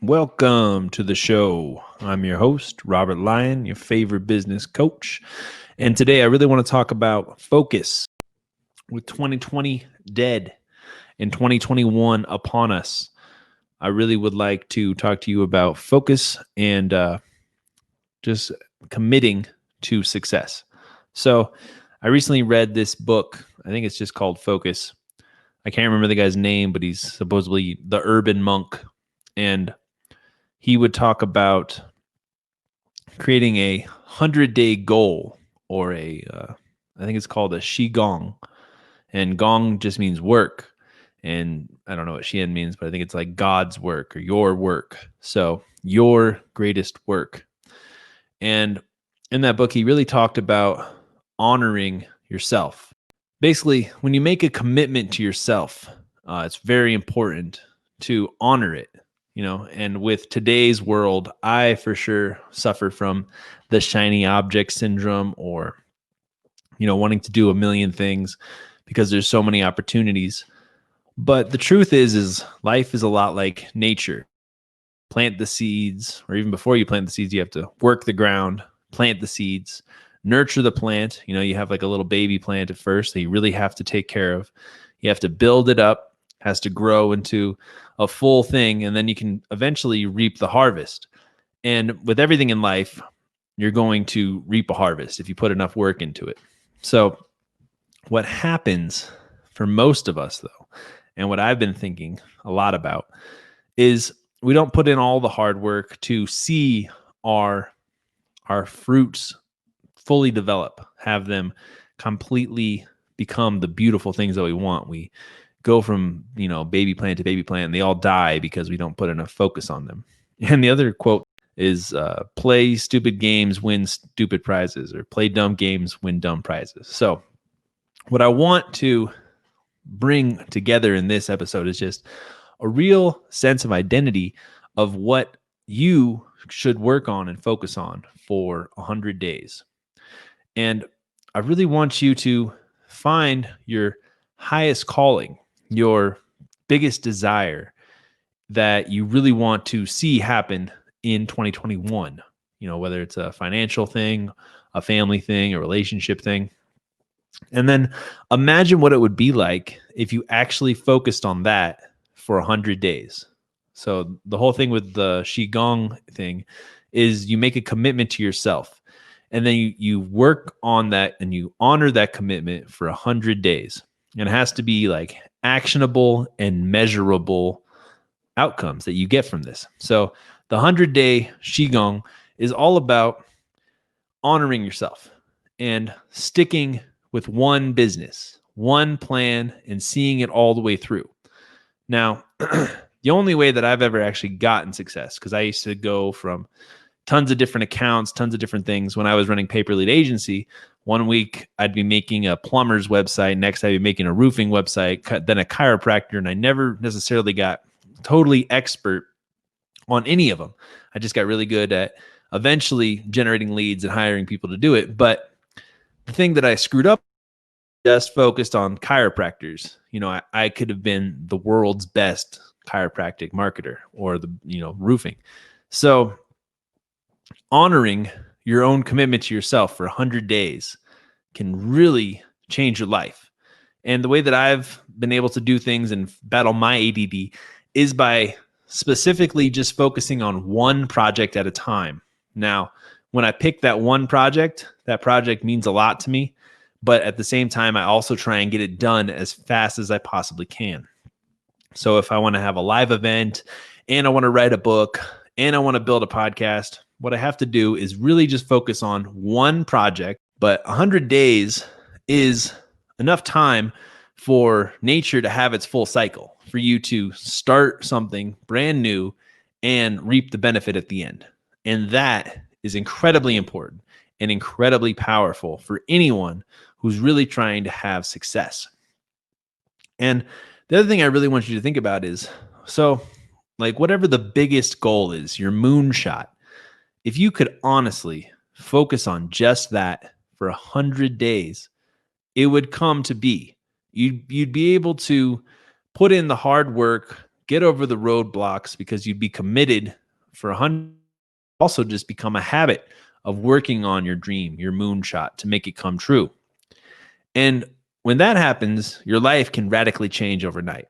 Welcome to the show. I'm your host, Robert Lyon, your favorite business coach. And today I really want to talk about focus. With 2020 dead and 2021 upon us, I really would like to talk to you about focus and just committing to success. So I recently read this book. I think it's just called Focus. I can't remember the guy's name, but he's supposedly the urban monk. And he would talk about creating a 100-day goal, or I think it's called a Qigong. And gong just means work. And I don't know what Xian means, but I think it's like God's work or your work. So your greatest work. And in that book, he really talked about honoring yourself. Basically, when you make a commitment to yourself, it's very important to honor it. And with today's world, I for sure suffer from the shiny object syndrome, or wanting to do a million things because there's so many opportunities. But the truth is life is a lot like nature. Plant the seeds, or even before you plant the seeds, you have to work the ground, plant the seeds, nurture the plant. You have like a little baby plant at first that you really have to take care of. You have to build it up, has to grow into a full thing, and then you can eventually reap the harvest. And with everything in life, you're going to reap a harvest if you put enough work into it. So what happens for most of us, though, and what I've been thinking a lot about, is we don't put in all the hard work to see our fruits fully develop, have them completely become the beautiful things that we want. We go from, baby plant to baby plant, and they all die because we don't put enough focus on them. And the other quote is play stupid games, win stupid prizes, or play dumb games, win dumb prizes. So what I want to bring together in this episode is just a real sense of identity of what you should work on and focus on for 100 days. And I really want you to find your highest calling, your biggest desire that you really want to see happen in 2021. Whether it's a financial thing, a family thing, a relationship thing. And then imagine what it would be like if you actually focused on that for 100 days. So the whole thing with the Qigong thing is you make a commitment to yourself, and then you work on that and you honor that commitment for 100 days. And it has to be like actionable and measurable outcomes that you get from this. So the 100-day Qigong is all about honoring yourself and sticking with one business, one plan, and seeing it all the way through. Now, the only way that I've ever actually gotten success, because I used to go from tons of different accounts, tons of different things. When I was running Paper Lead Agency, one week I'd be making a plumber's website, next I'd be making a roofing website, then a chiropractor, and I never necessarily got totally expert on any of them. I just got really good at eventually generating leads and hiring people to do it. But the thing that I screwed up, just focused on chiropractors. I could have been the world's best chiropractic marketer, or the roofing. So honoring your own commitment to yourself for 100 days can really change your life. And the way that I've been able to do things and battle my ADD is by specifically just focusing on one project at a time. Now, when I pick that one project, that project means a lot to me. But at the same time, I also try and get it done as fast as I possibly can. So if I want to have a live event, and I want to write a book, and I want to build a podcast, what I have to do is really just focus on one project. But 100 days is enough time for nature to have its full cycle, for you to start something brand new and reap the benefit at the end. And that is incredibly important and incredibly powerful for anyone who's really trying to have success. And the other thing I really want you to think about is, so like whatever the biggest goal is, your moonshot, if you could honestly focus on just that for 100 days, it would come to be. You'd be able to put in the hard work get over the roadblocks because you'd be committed for 100. Also just become a habit of working on your dream, your moonshot, to make it come true. And when that happens, your life can radically change overnight.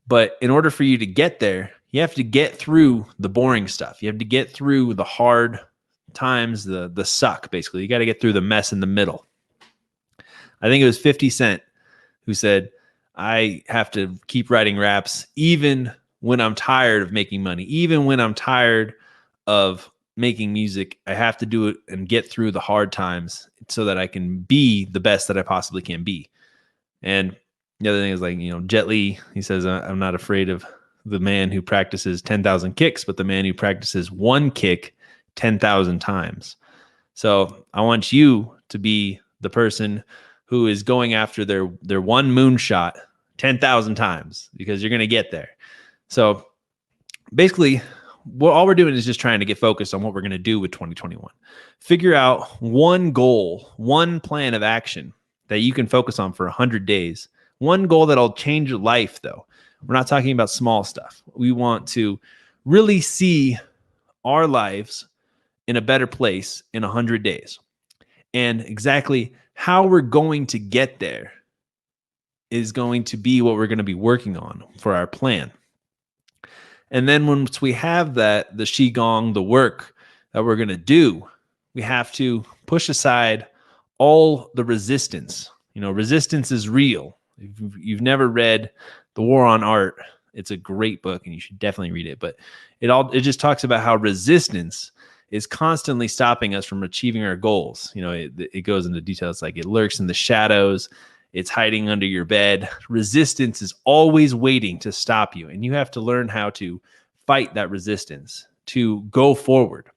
But in order for you to get there, you have to get through the boring stuff. You have to get through the hard times, the suck, basically. You got to get through the mess in the middle. I think it was 50 Cent who said, I have to keep writing raps even when I'm tired of making money, even when I'm tired of making music. I have to do it and get through the hard times so that I can be the best that I possibly can be. And the other thing is, like, Jet Li, he says, I'm not afraid of the man who practices 10,000 kicks, but the man who practices one kick 10,000 times. So I want you to be the person who is going after their one moonshot 10,000 times, because you're going to get there. So basically, all we're doing is just trying to get focused on what we're going to do with 2021. Figure out one goal, one plan of action that you can focus on for 100 days. One goal that'll change your life, though. We're not talking about small stuff. We want to really see our lives in a better place in 100 days. And exactly how we're going to get there is going to be what we're going to be working on for our plan. And then once we have that, the Qigong, the work that we're going to do, we have to push aside all the resistance. Resistance is real. If you've never read The War on Art, it's a great book and you should definitely read it. But it just talks about how resistance is constantly stopping us from achieving our goals. It goes into details, like it lurks in the shadows. It's hiding under your bed. Resistance is always waiting to stop you. And you have to learn how to fight that resistance, to go forward.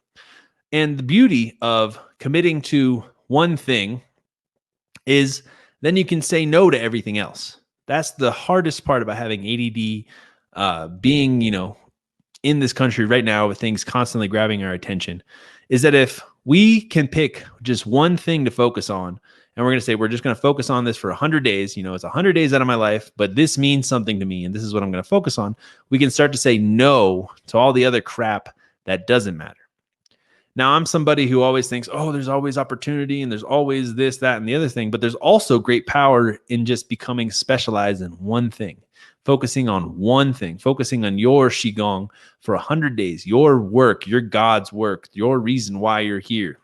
And the beauty of committing to one thing is then you can say no to everything else. That's the hardest part about having ADD, being, in this country right now with things constantly grabbing our attention, is that if we can pick just one thing to focus on, and we're going to say, we're just going to focus on this for 100 days, it's 100 days out of my life, but this means something to me, and this is what I'm going to focus on. We can start to say no to all the other crap that doesn't matter. Now, I'm somebody who always thinks, oh, there's always opportunity and there's always this, that, and the other thing, but there's also great power in just becoming specialized in one thing. Focusing on one thing, focusing on your Qigong for 100 days, your work, your God's work, your reason why you're here.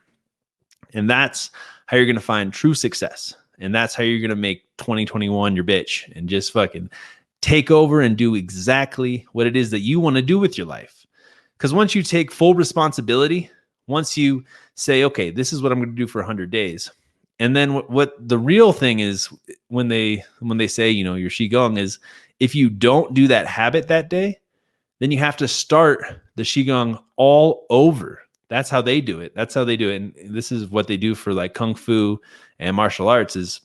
And that's how you're going to find true success. And that's how you're going to make 2021 your bitch and just fucking take over and do exactly what it is that you want to do with your life. Because once you take full responsibility, once you say, okay, this is what I'm going to do for 100 days. And then what the real thing is, when they say, your Qigong, is if you don't do that habit that day, then you have to start the Qigong all over. That's how they do it. And this is what they do for like Kung Fu and martial arts, is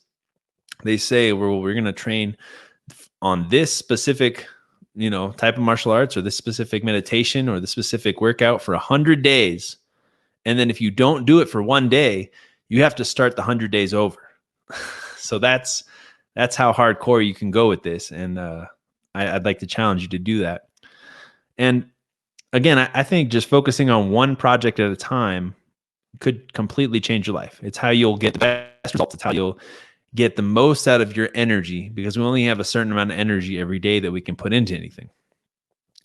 they say, we're going to train on this specific, type of martial arts, or this specific meditation, or the specific workout for 100 days. And then if you don't do it for one day, you have to start the 100 days over. So that's how hardcore you can go with this. And I'd like to challenge you to do that. And again, I think just focusing on one project at a time could completely change your life. It's how you'll get the best results. It's how you'll get the most out of your energy, because we only have a certain amount of energy every day that we can put into anything.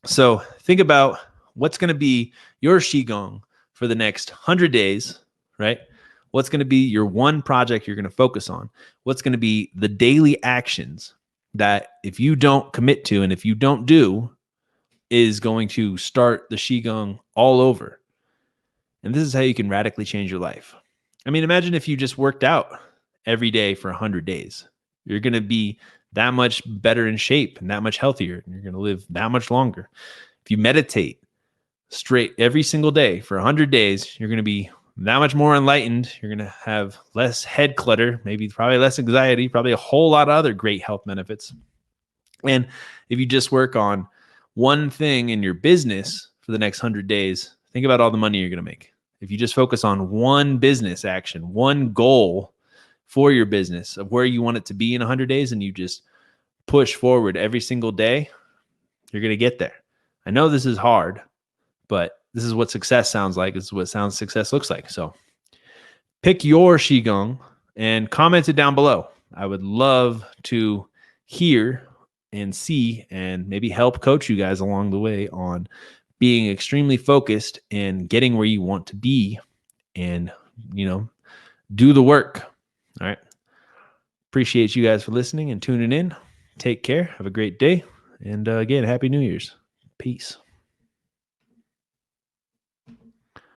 So think about what's going to be your Qigong for the next 100 days, right? What's going to be your one project you're going to focus on? What's going to be the daily actions that if you don't commit to and if you don't do, is going to start the Qigong all over? And this is how you can radically change your life. I mean, imagine if you just worked out every day for 100 days. You're going to be that much better in shape and that much healthier. And you're going to live that much longer. If you meditate straight every single day for 100 days, you're going to be that much more enlightened. You're going to have less head clutter, probably less anxiety, probably a whole lot of other great health benefits. And if you just work on one thing in your business for the next 100 days, think about all the money you're going to make. If you just focus on one business action, one goal for your business of where you want it to be in 100 days, and you just push forward every single day, You're going to get there. I know this is hard, but this is what success sounds like. This is what success looks like. So pick your Qigong and comment it down below. I would love to hear and see and maybe help coach you guys along the way on being extremely focused and getting where you want to be and, do the work. All right. Appreciate you guys for listening and tuning in. Take care. Have a great day. And again, Happy New Year's. Peace.